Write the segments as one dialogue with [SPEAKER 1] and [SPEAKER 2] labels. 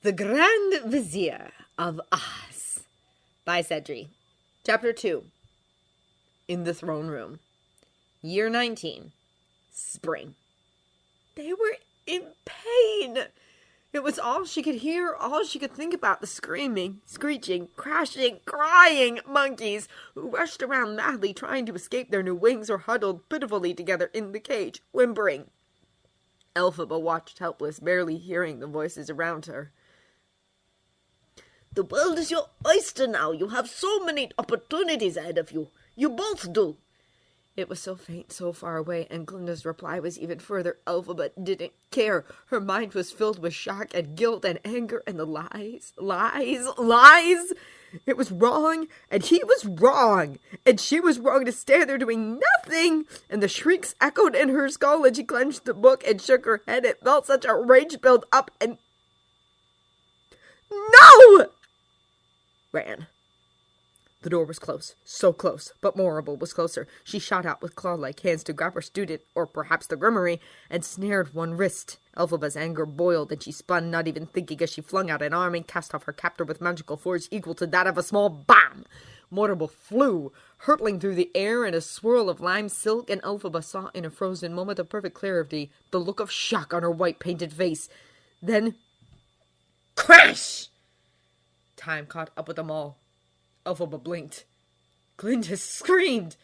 [SPEAKER 1] The Grand Vizier of Oz by Cedri. Chapter 2. In the Throne Room. Year 19. Spring. They were in pain. It was all she could hear, all she could think about, the screaming, screeching, crashing, crying monkeys who rushed around madly trying to escape their new wings or huddled pitifully together in the cage, whimpering. Elphaba watched helpless, barely hearing the voices around her.
[SPEAKER 2] The world is your oyster now. You have so many opportunities ahead of you. You both do.
[SPEAKER 1] It was so faint, so far away, and Glinda's reply was even further. Elphaba didn't care. Her mind was filled with shock and guilt and anger and the lies. It was wrong, and he was wrong, and she was wrong to stand there doing nothing. And the shrieks echoed in her skull, and she clenched the book and shook her head. It felt such a rage build up, and no! Ran. The door was close, so close, but Morrible was closer. She shot out with claw-like hands to grab her student, or perhaps the grimoire, and snared one wrist. Elphaba's anger boiled, and she spun, not even thinking, as she flung out an arm and cast off her captor with magical force equal to that of a small bomb. Morrible flew, hurtling through the air in a swirl of lime silk, and Elphaba saw in a frozen moment of perfect clarity the look of shock on her white-painted face. Then, crash! Time caught up with them all. Elphaba blinked. Glinda screamed.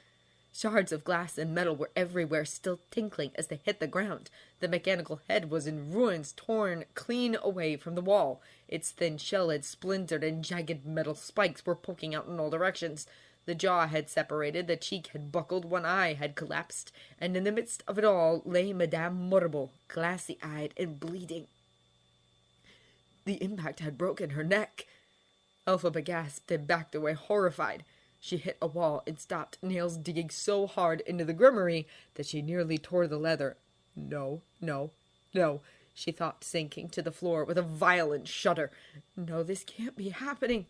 [SPEAKER 1] Shards of glass and metal were everywhere, still tinkling as they hit the ground. The mechanical head was in ruins, torn clean away from the wall. Its thin shell had splintered, and jagged metal spikes were poking out in all directions. The jaw had separated, the cheek had buckled, one eye had collapsed, and in the midst of it all lay Madame Morrible, glassy-eyed and bleeding. The impact had broken her neck. Elphaba gasped and backed away, horrified. She hit a wall and stopped, nails digging so hard into the grimoire that she nearly tore the leather. No, she thought, sinking to the floor with a violent shudder. No, this can't be happening.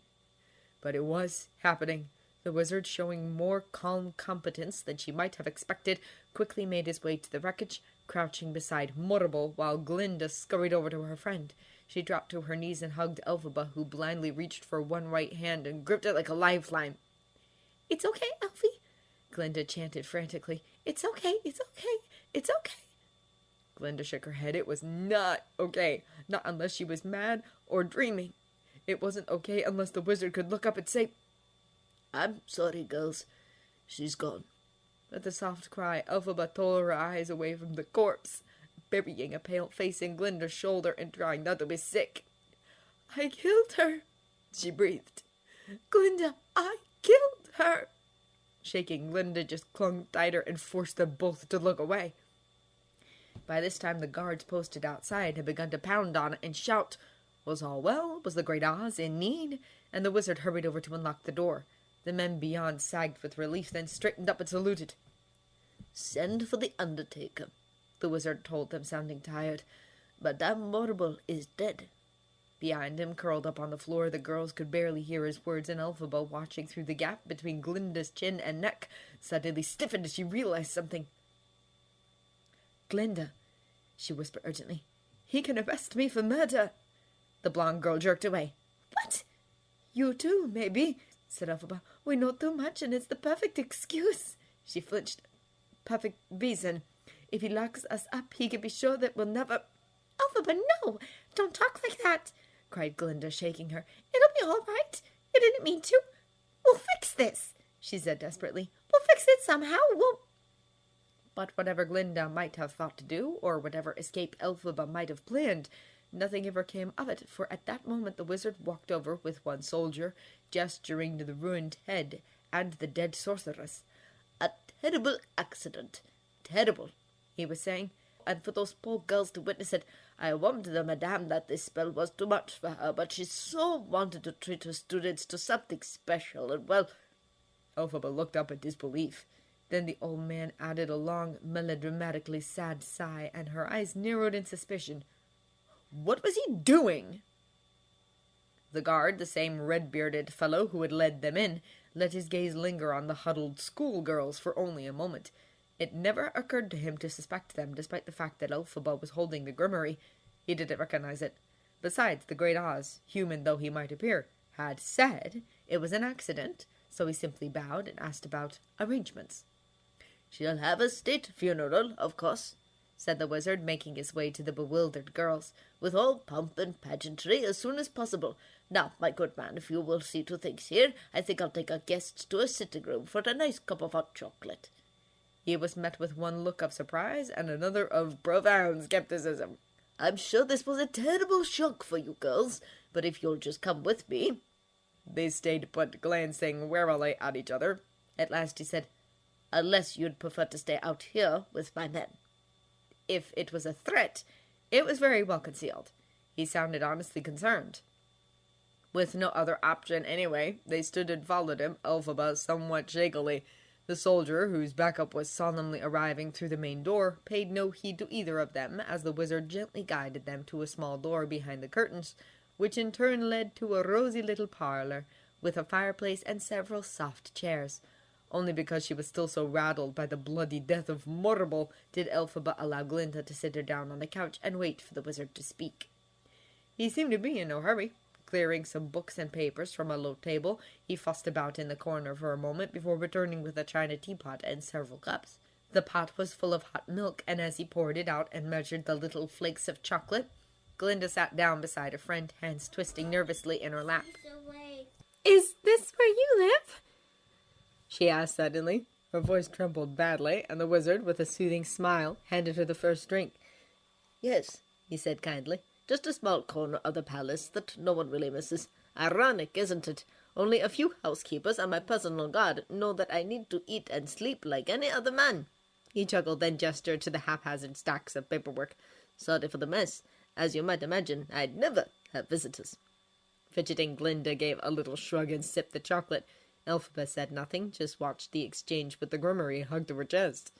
[SPEAKER 1] But it was happening. The wizard, showing more calm competence than she might have expected, quickly made his way to the wreckage, crouching beside Morrible, while Glinda scurried over to her friend. She dropped to her knees and hugged Elphaba, who blindly reached for one right hand and gripped it like a lifeline. "It's okay, Elfie," Glinda chanted frantically. "It's okay, it's okay, it's okay." Glinda shook her head. It was not okay. Not unless she was mad or dreaming. It wasn't okay unless the wizard could look up and say,
[SPEAKER 2] "I'm sorry, girls. She's gone."
[SPEAKER 1] With a soft cry, Elphaba tore her eyes away from the corpse, burying a pale face in Glinda's shoulder and trying not to be sick. "I killed her," she breathed. "Glinda, I killed her." Shaking, Glinda just clung tighter and forced them both to look away. By this time the guards posted outside had begun to pound on it and shout. Was all well? Was the great Oz in need? And the wizard hurried over to unlock the door. The men beyond sagged with relief, then straightened up and saluted.
[SPEAKER 2] "Send for the undertaker," the wizard told them, sounding tired. "Madame Morrible is dead."
[SPEAKER 1] Behind him, curled up on the floor, the girls could barely hear his words, and Elphaba, watching through the gap between Glinda's chin and neck, suddenly stiffened as she realized something. "Glinda," she whispered urgently, "he can arrest me for murder." The blonde girl jerked away. "What? You too, maybe," said Elphaba. "We know too much, and it's the perfect excuse." She flinched. "Perfect reason. If he locks us up, he can be sure that we'll never—" "Elphaba, no! Don't talk like that!" cried Glinda, shaking her. "It'll be all right. You didn't mean to. We'll fix this," she said desperately. "We'll fix it somehow. But whatever Glinda might have thought to do, or whatever escape Elphaba might have planned, nothing ever came of it, for at that moment the wizard walked over with one soldier, gesturing to the ruined head and the dead sorceress.
[SPEAKER 2] "A terrible accident. Terrible," he was saying. "And for those poor girls to witness it, I warned the madame that this spell was too much for her, but she so wanted to treat her students to something special, and well—"
[SPEAKER 1] Elphaba looked up in disbelief. Then the old man added a long, melodramatically sad sigh, and her eyes narrowed in suspicion. "What was he doing?" The guard, the same red-bearded fellow who had led them in, let his gaze linger on the huddled schoolgirls for only a moment. It never occurred to him to suspect them, despite the fact that Elphaba was holding the grimoire. He didn't recognize it. Besides, the great Oz, human though he might appear, had said it was an accident, so he simply bowed and asked about arrangements.
[SPEAKER 2] "She'll have a state funeral, of course," said the wizard, making his way to the bewildered girls, "with all pomp and pageantry as soon as possible. Now, my good man, if you will see to things here, I think I'll take our guests to a sitting room for a nice cup of hot chocolate."
[SPEAKER 1] He was met with one look of surprise and another of profound skepticism.
[SPEAKER 2] "I'm sure this was a terrible shock for you girls, but if you'll just come with me—"
[SPEAKER 1] They stayed put, glancing warily at each other.
[SPEAKER 2] At last he said, "Unless you'd prefer to stay out here with my men."
[SPEAKER 1] If it was a threat, it was very well concealed. He sounded honestly concerned. With no other option anyway, they stood and followed him, Elphaba somewhat shakily. The soldier, whose backup was solemnly arriving through the main door, paid no heed to either of them as the wizard gently guided them to a small door behind the curtains, which in turn led to a rosy little parlor, with a fireplace and several soft chairs. Only because she was still so rattled by the bloody death of Morrible did Elphaba allow Glinda to sit her down on the couch and wait for the wizard to speak. He seemed to be in no hurry. Clearing some books and papers from a low table, he fussed about in the corner for a moment before returning with a china teapot and several cups. The pot was full of hot milk, and as he poured it out and measured the little flakes of chocolate, Glinda sat down beside her friend, hands twisting nervously in her lap.
[SPEAKER 3] "Is this where you live?"
[SPEAKER 1] she asked suddenly. Her voice trembled badly, and the wizard, with a soothing smile, handed her the first drink.
[SPEAKER 2] "Yes," he said kindly. "Just a small corner of the palace that no one really misses. Ironic, isn't it? Only a few housekeepers and my personal guard know that I need to eat and sleep like any other man."
[SPEAKER 1] He chuckled, then gestured to the haphazard stacks of paperwork.
[SPEAKER 2] "Sorry for the mess. As you might imagine, I'd never have visitors."
[SPEAKER 1] Fidgeting, Glinda gave a little shrug and sipped the chocolate. Elphaba said nothing, just watched the exchange with the Grimoire hugged to her chest.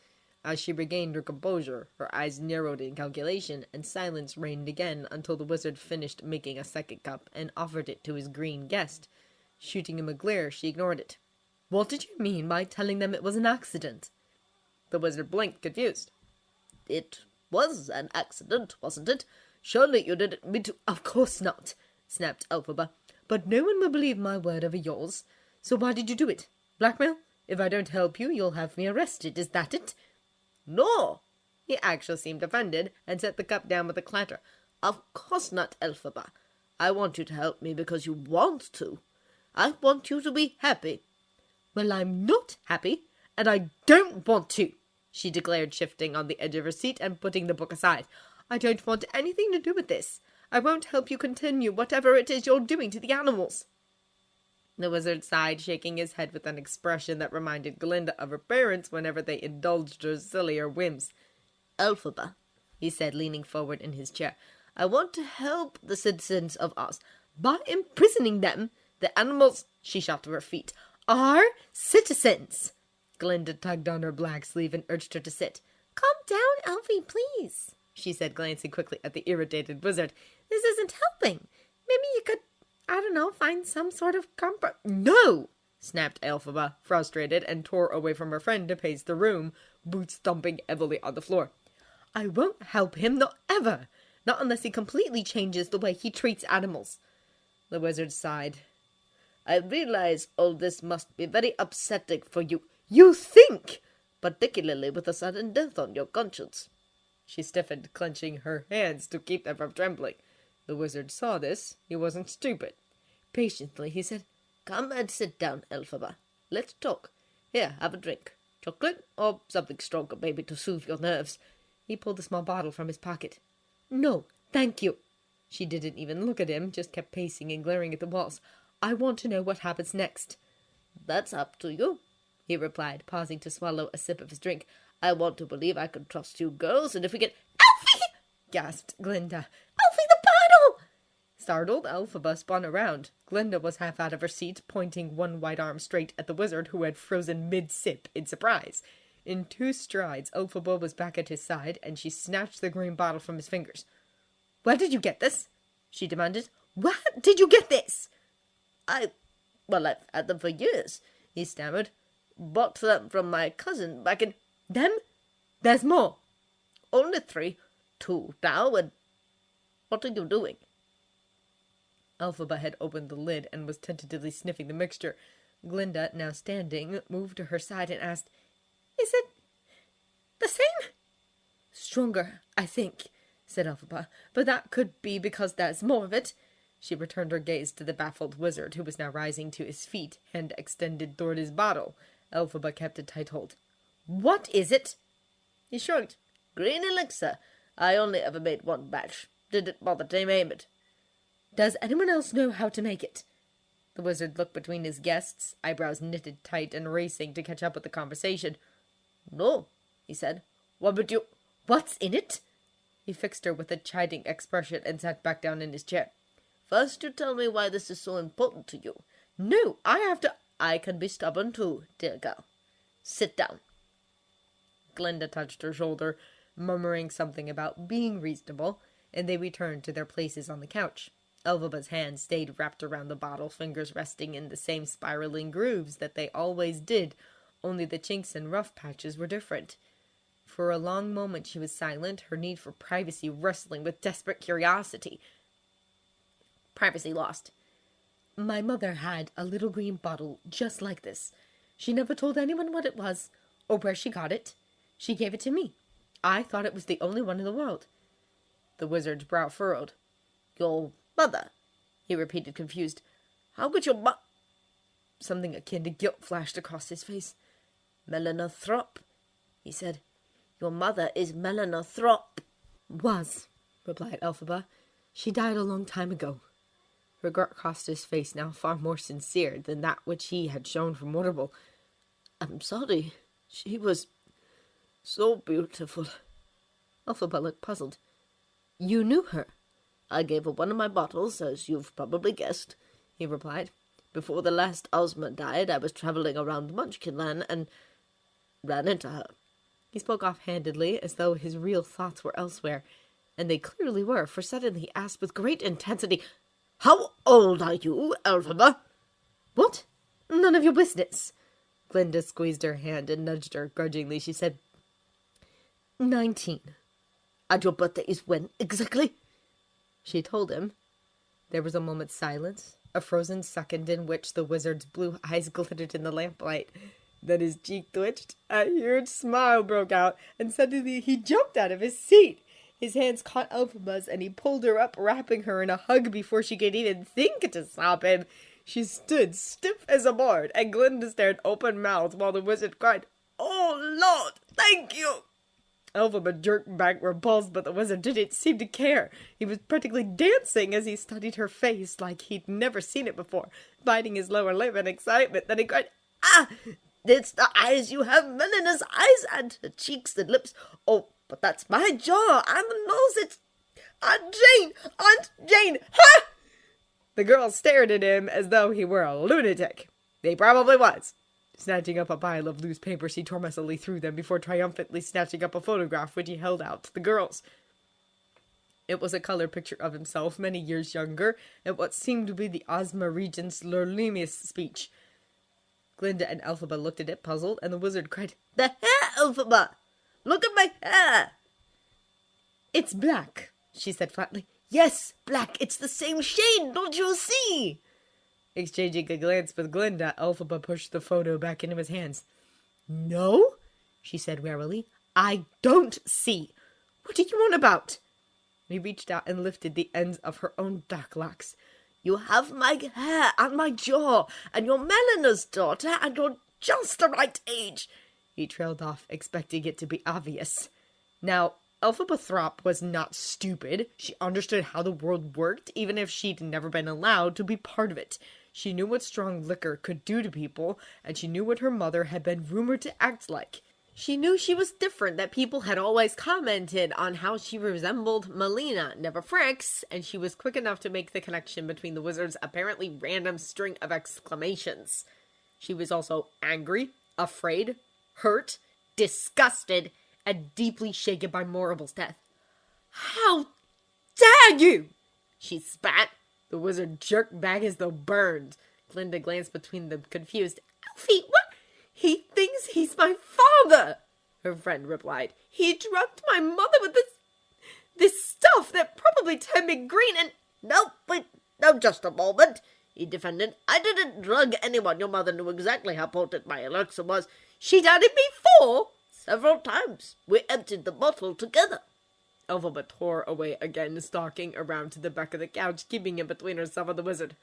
[SPEAKER 1] As she regained her composure, her eyes narrowed in calculation, and silence reigned again until the wizard finished making a second cup and offered it to his green guest. Shooting him a glare, she ignored it. "What did you mean by telling them it was an accident?" The wizard blinked, confused.
[SPEAKER 2] "It was an accident, wasn't it? Surely you didn't mean to—"
[SPEAKER 1] "Of course not," snapped Elphaba. "But no one will believe my word over yours. So why did you do it? Blackmail? If I don't help you, you'll have me arrested. Is that it?"
[SPEAKER 2] "No!"
[SPEAKER 1] He actually seemed offended, and set the cup down with a clatter.
[SPEAKER 2] "Of course not, Elphaba. I want you to help me because you want to. I want you to be happy."
[SPEAKER 1] "Well, I'm not happy, and I don't want to," she declared, shifting on the edge of her seat and putting the book aside. "I don't want anything to do with this. I won't help you continue whatever it is you're doing to the animals." The wizard sighed, shaking his head with an expression that reminded Glinda of her parents whenever they indulged her sillier whims.
[SPEAKER 2] "Elphaba," he said, leaning forward in his chair, "I want to help the citizens of Oz by imprisoning them. The animals—"
[SPEAKER 1] She shot to her feet. "Are citizens!" Glinda tugged on her black sleeve and urged her to sit.
[SPEAKER 3] "Calm down, Elfie, please,"
[SPEAKER 1] she said, glancing quickly at the irritated wizard.
[SPEAKER 3] "This isn't helping. Maybe you could, I don't know, find some sort of comfort."
[SPEAKER 1] "No!" snapped Elphaba, frustrated, and tore away from her friend to pace the room, boots thumping heavily on the floor. "I won't help him, not ever! Not unless he completely changes the way he treats animals." The wizard sighed.
[SPEAKER 2] "I realize all this must be very upsetting for you.
[SPEAKER 1] "You think!"
[SPEAKER 2] Particularly with a sudden death on your conscience."
[SPEAKER 1] She stiffened, clenching her hands to keep them from trembling. The wizard saw this. He wasn't stupid. Patiently, he said,
[SPEAKER 2] "Come and sit down, Elphaba. Let's talk. Here, have a drink. Chocolate, or something stronger, maybe, to soothe your nerves."
[SPEAKER 1] He pulled a small bottle from his pocket. "No, thank you." She didn't even look at him, just kept pacing and glaring at the walls. "I want to know what happens next."
[SPEAKER 2] "That's up to you," he replied, pausing to swallow a sip of his drink. "I want to believe I can trust you girls, and if we get—"
[SPEAKER 3] "Elfie!"
[SPEAKER 1] gasped Glinda.
[SPEAKER 3] "Elfie, the bottle!"
[SPEAKER 1] Startled, Elphaba spun around. Glinda was half out of her seat, pointing one white arm straight at the wizard, who had frozen mid-sip in surprise. In 2 strides, Elphaba was back at his side, and she snatched the green bottle from his fingers. "Where did you get this?" she demanded. "Where did you get this?"
[SPEAKER 2] Well, I've had them for years," he stammered. "Bought them from my cousin back in—"
[SPEAKER 1] "Them? There's more."
[SPEAKER 2] "Only 3. 2 now, and—" "What are you doing?"
[SPEAKER 1] Elphaba had opened the lid and was tentatively sniffing the mixture. Glinda, now standing, moved to her side and asked,
[SPEAKER 3] Is it the same?
[SPEAKER 1] "Stronger, I think," said Elphaba, "but that could be because there's more of it." She returned her gaze to the baffled wizard, who was now rising to his feet, hand extended toward his bottle. Elphaba kept a tight hold. "What is it?"
[SPEAKER 2] He shrugged. "Green elixir. I only ever made one batch. Didn't bother to name it."
[SPEAKER 1] "Does anyone else know how to make it?" The wizard looked between his guests, eyebrows knitted tight and racing to catch up with the conversation.
[SPEAKER 2] "No," he said. "What would you—"
[SPEAKER 1] "What's in it?" He fixed her with a chiding expression and sat back down in his chair.
[SPEAKER 2] "First you tell me why this is so important to you."
[SPEAKER 1] "No, I have to—"
[SPEAKER 2] "I can be stubborn too, dear girl. Sit down."
[SPEAKER 1] Glinda touched her shoulder, murmuring something about being reasonable, and they returned to their places on the couch. Elphaba's hand stayed wrapped around the bottle, fingers resting in the same spiraling grooves that they always did, only the chinks and rough patches were different. For a long moment she was silent, her need for privacy wrestling with desperate curiosity. Privacy lost. "My mother had a little green bottle just like this. She never told anyone what it was, or where she got it. She gave it to me. I thought it was the only one in the world." The wizard's brow furrowed.
[SPEAKER 2] "Your mother?" he repeated, confused. "How could your
[SPEAKER 1] Something akin to guilt flashed across his face.
[SPEAKER 2] "Melanothrop," he said. "Your mother is Melanothrop."
[SPEAKER 1] "Was," replied Elphaba. "She died a long time ago." Regret crossed his face, now far more sincere than that which he had shown for Mortal.
[SPEAKER 2] "I'm sorry. She was so beautiful."
[SPEAKER 1] Elphaba looked puzzled. "You knew her?"
[SPEAKER 2] "I gave her one of my bottles, as you've probably guessed," he replied. "Before the last Ozma died, I was traveling around Munchkinland and ran into her."
[SPEAKER 1] He spoke offhandedly, as though his real thoughts were elsewhere, and they clearly were, for suddenly he asked with great intensity,
[SPEAKER 2] "How old are you, Elphaba?"
[SPEAKER 1] "What? None of your business." Glinda squeezed her hand and nudged her. Grudgingly, she said, 19.
[SPEAKER 2] "And your birthday is when, exactly?"
[SPEAKER 1] She told him. There was a moment's silence, a frozen second in which the wizard's blue eyes glittered in the lamplight. Then his cheek twitched, a huge smile broke out, and suddenly he jumped out of his seat. His hands caught Elphaba's, and he pulled her up, wrapping her in a hug before she could even think to stop him. She stood stiff as a board, and Glinda stared open-mouthed while the wizard cried,
[SPEAKER 2] "Oh, Lord, thank you!"
[SPEAKER 1] Elphaba jerked back, repulsed, but the wizard didn't seem to care. He was practically dancing as he studied her face like he'd never seen it before, biting his lower lip in excitement. Then he cried,
[SPEAKER 2] "Ah! It's the eyes you have, Melina's eyes, and her cheeks and lips. Oh, but that's my jaw, and the nose, it's... Aunt Jane, ha!"
[SPEAKER 1] The girl stared at him as though he were a lunatic. He probably was. Snatching up a pile of loose papers, he tormentously threw them before triumphantly snatching up a photograph which he held out to the girls. It was a color picture of himself many years younger, at what seemed to be the Ozma Regent's Lorlemius speech. Glinda and Elphaba looked at it, puzzled, and the wizard cried,
[SPEAKER 2] "The hair, Elphaba! Look at my hair!"
[SPEAKER 1] "It's black," she said flatly.
[SPEAKER 2] "Yes, black. It's the same shade, don't you see?"
[SPEAKER 1] Exchanging a glance with Glinda, Elphaba pushed the photo back into his hands. "No," she said warily. "I don't see. What do you want about?" He reached out and lifted the ends of her own dark locks.
[SPEAKER 2] "You have my hair and my jaw, and you're Melina's daughter, and you're just the right age."
[SPEAKER 1] He trailed off, expecting it to be obvious. Now, Elphaba Throp was not stupid. She understood how the world worked, even if she'd never been allowed to be part of it. She knew what strong liquor could do to people, and she knew what her mother had been rumored to act like. She knew she was different, that people had always commented on how she resembled Melina, never Fricks, and she was quick enough to make the connection between the wizard's apparently random string of exclamations. She was also angry, afraid, hurt, disgusted, and deeply shaken by Morable's death. "How dare you!" she spat. The wizard jerked back as though burned. Glinda glanced between them, confused. "Elfie, what? He thinks he's my father," her friend replied. "He drugged my mother with this stuff that probably turned me green and—"
[SPEAKER 2] "No, wait, no, just a moment," he defended. "I didn't drug anyone. Your mother knew exactly how potent my elixir was. She'd had it before, several times. We emptied the bottle together."
[SPEAKER 1] Elphaba tore away again, stalking around to the back of the couch, keeping it between herself and the wizard.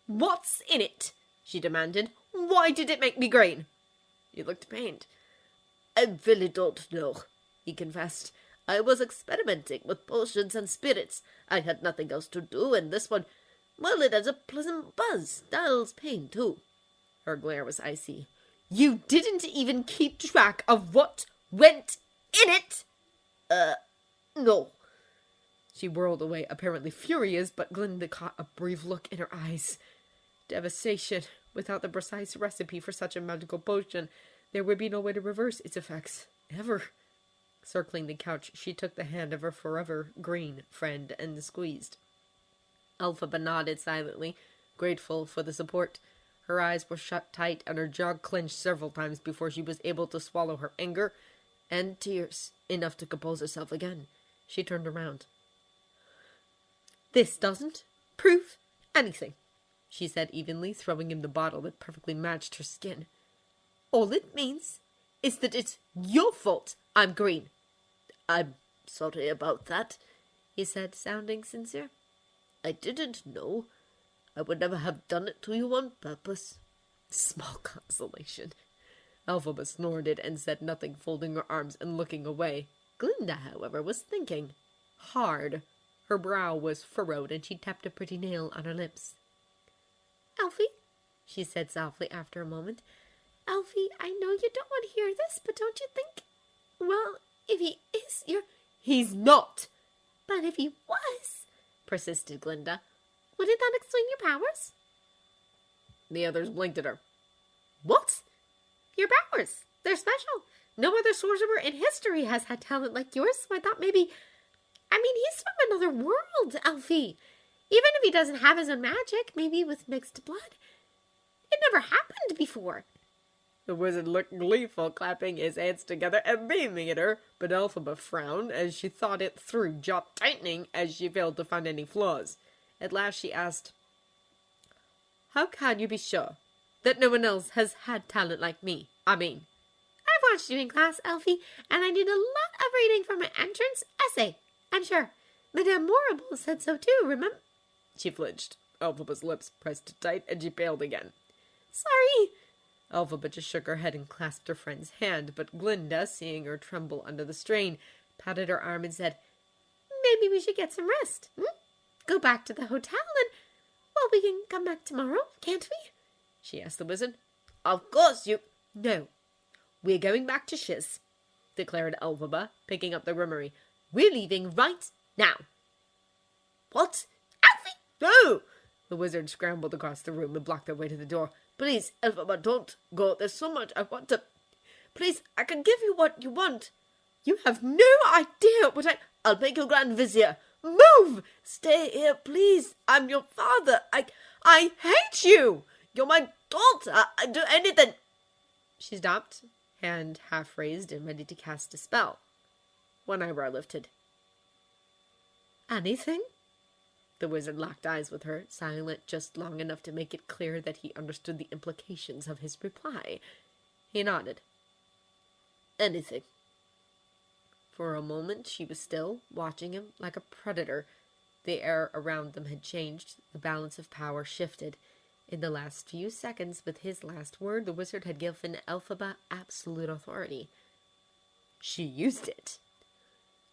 [SPEAKER 1] "What's in it?" she demanded. "Why did it make me green?" He looked pained.
[SPEAKER 2] "I really don't know," he confessed. "I was experimenting with potions and spirits. I had nothing else to do, and this one, well, it has a pleasant buzz. Dulls pain, too."
[SPEAKER 1] Her glare was icy. "You didn't even keep track of what went in it?"
[SPEAKER 2] No."
[SPEAKER 1] She whirled away, apparently furious, but Glinda caught a brief look in her eyes. Devastation. Without the precise recipe for such a magical potion, there would be no way to reverse its effects. Ever. Circling the couch, she took the hand of her forever green friend and squeezed. Elphaba nodded silently, grateful for the support. Her eyes were shut tight and her jaw clenched several times before she was able to swallow her anger and tears, enough to compose herself again. She turned around. "This doesn't prove anything," she said evenly, throwing him the bottle that perfectly matched her skin. "All it means is that it's your fault I'm green."
[SPEAKER 2] "I'm sorry about that," he said, sounding sincere. "I didn't know. I would never have done it to you on purpose."
[SPEAKER 1] Small consolation. Elphaba snorted and said nothing, folding her arms and looking away. Glinda, however, was thinking. Hard. Her brow was furrowed, and she tapped a pretty nail on her lips.
[SPEAKER 3] "Elfie," she said softly after a moment. "Elfie, I know you don't want to hear this, but don't you think, well, if he is your—"
[SPEAKER 1] "He's not!"
[SPEAKER 3] "But if he was," persisted Glinda, "wouldn't that explain your powers?"
[SPEAKER 1] The others blinked at her.
[SPEAKER 3] "What?" "Your powers. They're special. No other sorcerer in history has had talent like yours, so I thought maybe... I mean, he's from another world, Elfie. Even if he doesn't have his own magic, maybe with mixed blood. It never happened before."
[SPEAKER 1] The wizard looked gleeful, clapping his hands together and beaming at her, but Elphaba frowned as she thought it through, jaw tightening as she failed to find any flaws. At last she asked, "How can you be sure that no one else has had talent like me?
[SPEAKER 3] "I've watched you in class, Elfie, and I did a lot of reading for my entrance essay. I'm sure Madame Morrible said so too, remember?"
[SPEAKER 1] She flinched. Elphaba's lips pressed tight, and she paled again.
[SPEAKER 3] "Sorry."
[SPEAKER 1] Elphaba just shook her head and clasped her friend's hand, but Glinda, seeing her tremble under the strain, patted her arm and said,
[SPEAKER 3] "Maybe we should get some rest. Go back to the hotel and, well, we can come back tomorrow, can't we?"
[SPEAKER 1] she asked the wizard.
[SPEAKER 2] "Of course you—"
[SPEAKER 1] "No, we're going back to Shiz," declared Elphaba, picking up the grimoire. "We're leaving right now."
[SPEAKER 2] "What?
[SPEAKER 3] "Elfie!"
[SPEAKER 2] No!"
[SPEAKER 1] The wizard scrambled across the room and blocked their way to the door.
[SPEAKER 2] "Please, Elphaba, don't go. There's so much I want to... Please, I can give you what you want."
[SPEAKER 1] "You have no idea what
[SPEAKER 2] I'll make you Grand Vizier." "Move! Stay here, please. I'm your father.
[SPEAKER 1] I hate you!"
[SPEAKER 2] You're my daughter. I'd do anything."
[SPEAKER 1] She stopped, hand half raised and ready to cast a spell. One eyebrow lifted. "Anything?" The wizard locked eyes with her, silent just long enough to make it clear that he understood the implications of his reply. He nodded.
[SPEAKER 2] "Anything."
[SPEAKER 1] For a moment she was still, watching him like a predator. The air around them had changed. The balance of power shifted. In the last few seconds, with his last word, the wizard had given Elphaba absolute authority. She used it.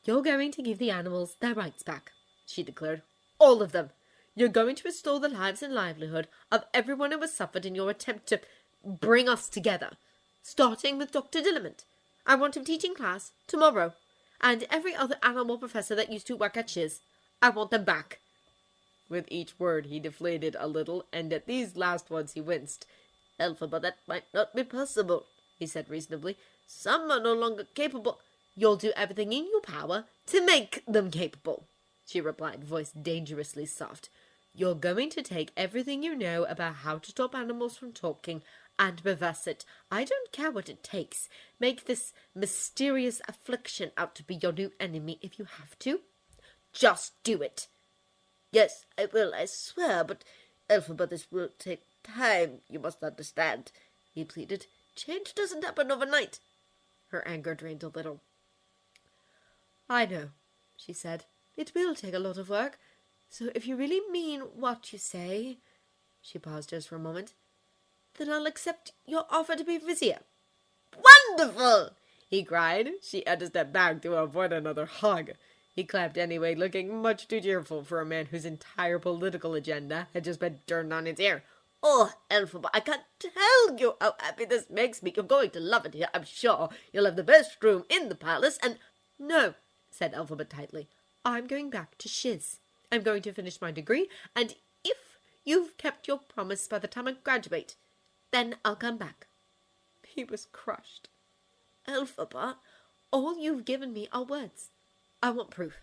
[SPEAKER 1] "You're going to give the animals their rights back," she declared. "All of them. You're going to restore the lives and livelihood of everyone who has suffered in your attempt to bring us together. Starting with Dr. Dillamond. I want him teaching class tomorrow. And every other animal professor that used to work at Shiz. I want them back." With each word he deflated a little, and at these last ones he winced.
[SPEAKER 2] "Elphaba, that might not be possible," he said reasonably. "Some are no longer capable—"
[SPEAKER 1] "You'll do everything in your power to make them capable," she replied, voice dangerously soft. "You're going to take everything you know about how to stop animals from talking and reverse it. I don't care what it takes. Make this mysterious affliction out to be your new enemy if you have to. Just do it."
[SPEAKER 2] Yes, I will, I swear, but Elphaba, this will take time, you must understand, he pleaded. Change doesn't happen overnight.
[SPEAKER 3] Her anger drained a little. I know, she said. It will take a lot of work. So if you really mean what you say, she paused just for a moment, then I'll accept your offer to be Vizier.
[SPEAKER 2] Wonderful!
[SPEAKER 1] He cried. She had to step back to avoid another hug. He clapped anyway, looking much too cheerful for a man whose entire political agenda had just been turned on its ear.
[SPEAKER 2] Oh, Elphaba, I can't tell you how happy this makes me. You're going to love it here, I'm sure. You'll have the best room in the palace, and...
[SPEAKER 3] No, said Elphaba tightly. I'm going back to Shiz. I'm going to finish my degree, and if you've kept your promise by the time I graduate, then I'll come back. He was crushed. Elphaba, all you've given me are words. I want proof.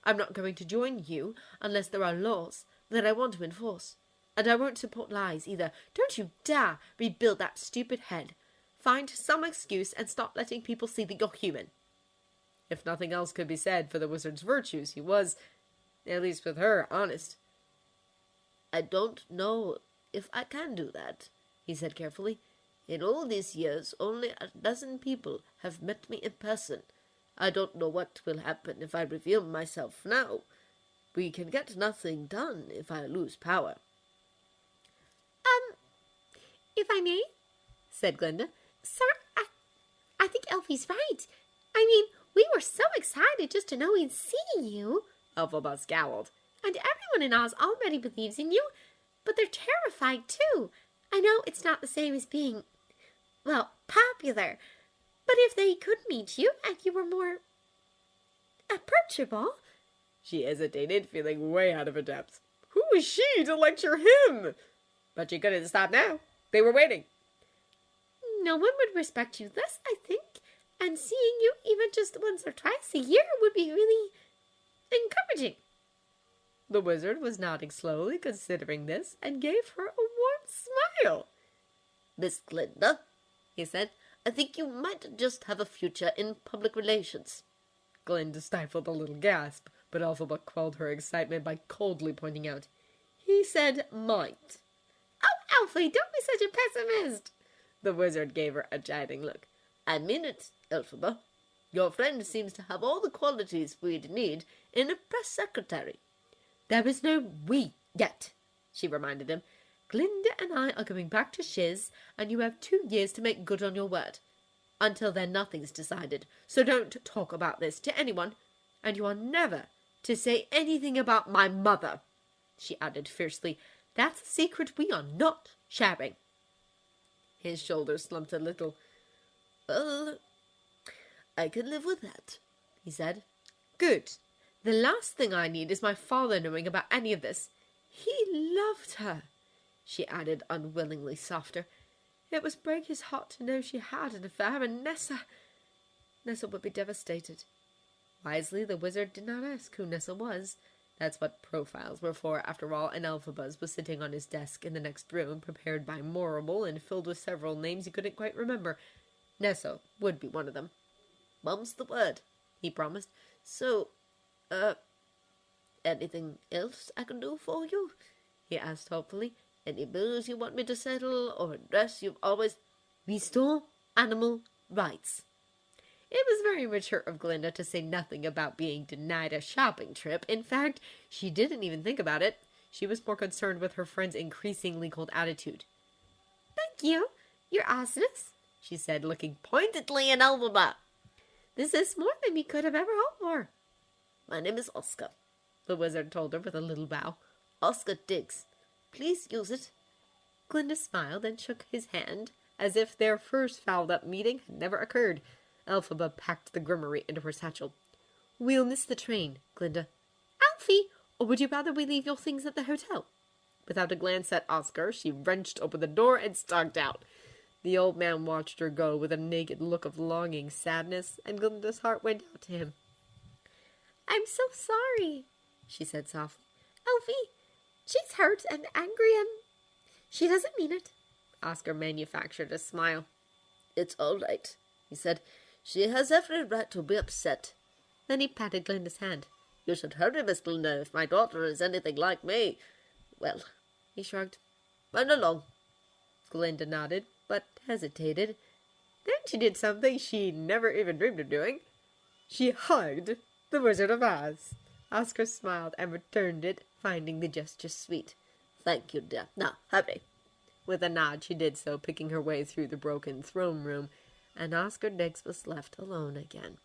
[SPEAKER 3] I'm not going to join you unless there are laws that I want to enforce. And I won't support lies either. Don't you dare rebuild that stupid head. Find some excuse and stop letting people see that you're human.
[SPEAKER 1] If nothing else could be said for the wizard's virtues, he was, at least with her, honest.
[SPEAKER 2] I don't know if I can do that, he said carefully. In all these years, only a dozen people have met me in person. I don't know what will happen if I reveal myself now. We can get nothing done if I lose power.
[SPEAKER 3] If I may, said Glinda. Sir, I think Elfie's right. I mean, we were so excited just to know we'd see you.
[SPEAKER 1] Elphaba scowled.
[SPEAKER 3] And everyone in Oz already believes in you, but they're terrified too. I know it's not the same as being, well, popular, but if they could meet you and you were more approachable...
[SPEAKER 1] She hesitated, feeling way out of her depth. Who was she to lecture him? But she couldn't stop now. They were waiting.
[SPEAKER 3] No one would respect you less, I think, and seeing you even just once or twice a year would be really encouraging.
[SPEAKER 1] The wizard was nodding slowly, considering this, and gave her a warm smile.
[SPEAKER 2] Miss Glinda, he said, I think you might just have a future in public relations.
[SPEAKER 1] Glinda stifled a little gasp, but Elphaba quelled her excitement by coldly pointing out, he said might.
[SPEAKER 3] Oh, Elfie, don't be such a pessimist.
[SPEAKER 1] The wizard gave her a chiding look.
[SPEAKER 2] I mean it, Elphaba. Your friend seems to have all the qualities we'd need in a press secretary.
[SPEAKER 3] There is no we yet, she reminded him. Glinda and I are going back to Shiz, and you have 2 years to make good on your word. Until then, nothing's decided, so don't talk about this to anyone, and you are never to say anything about my mother, she added fiercely. That's a secret we are not sharing.
[SPEAKER 1] His shoulders slumped a little.
[SPEAKER 2] Well, I can live with that, he said.
[SPEAKER 3] Good. The last thing I need is my father knowing about any of this. He loved her, she added, unwillingly softer. It must break his heart to know she had an affair, and Nessa would be devastated. Wisely, the wizard did not ask who Nessa was. That's what profiles were for, after all, and Elphaba's was sitting on his desk in the next room, prepared by Morrible and filled with several names he couldn't quite remember. Nessa would be one of them.
[SPEAKER 2] Mum's the word, he promised. So, anything else I can do for you? He asked hopefully. Any bills you want me to settle, or a dress you've always...
[SPEAKER 3] Restore animal rights.
[SPEAKER 1] It was very mature of Glinda to say nothing about being denied a shopping trip. In fact, she didn't even think about it. She was more concerned with her friend's increasingly cold attitude.
[SPEAKER 3] Thank you, Your Awesomeness, she said, looking
[SPEAKER 2] pointedly at Elphaba.
[SPEAKER 3] This is more than we could have ever hoped for.
[SPEAKER 2] My name is Oscar,
[SPEAKER 1] the wizard told her with a little bow.
[SPEAKER 2] Oscar Diggs. Please use it.
[SPEAKER 1] Glinda smiled and shook his hand, as if their first fouled-up meeting had never occurred. Elphaba packed the grimoire into her satchel.
[SPEAKER 3] We'll miss the train, Glinda. Alfie, or would you rather we leave your things at the hotel?
[SPEAKER 1] Without a glance at Oscar, she wrenched open the door and stalked out. The old man watched her go with a naked look of longing sadness, and Glinda's heart went out to him.
[SPEAKER 3] I'm so sorry, she said softly. Elfie, she's hurt and angry, and she doesn't mean it.
[SPEAKER 1] Oscar manufactured a smile.
[SPEAKER 2] It's all right, he said. She has every right to be upset.
[SPEAKER 3] Then he patted Glinda's hand.
[SPEAKER 2] You should hurry, Miss Glinda, if my daughter is anything like me. Well, he shrugged. Run along.
[SPEAKER 1] Glinda nodded, but hesitated. Then she did something she never even dreamed of doing. She hugged the Wizard of Oz. Oscar smiled and returned it, finding the gesture sweet.
[SPEAKER 2] Thank you, dear. Now, hurry.
[SPEAKER 1] With a nod, she did so, picking her way through the broken throne room, and Oscar Diggs was left alone again.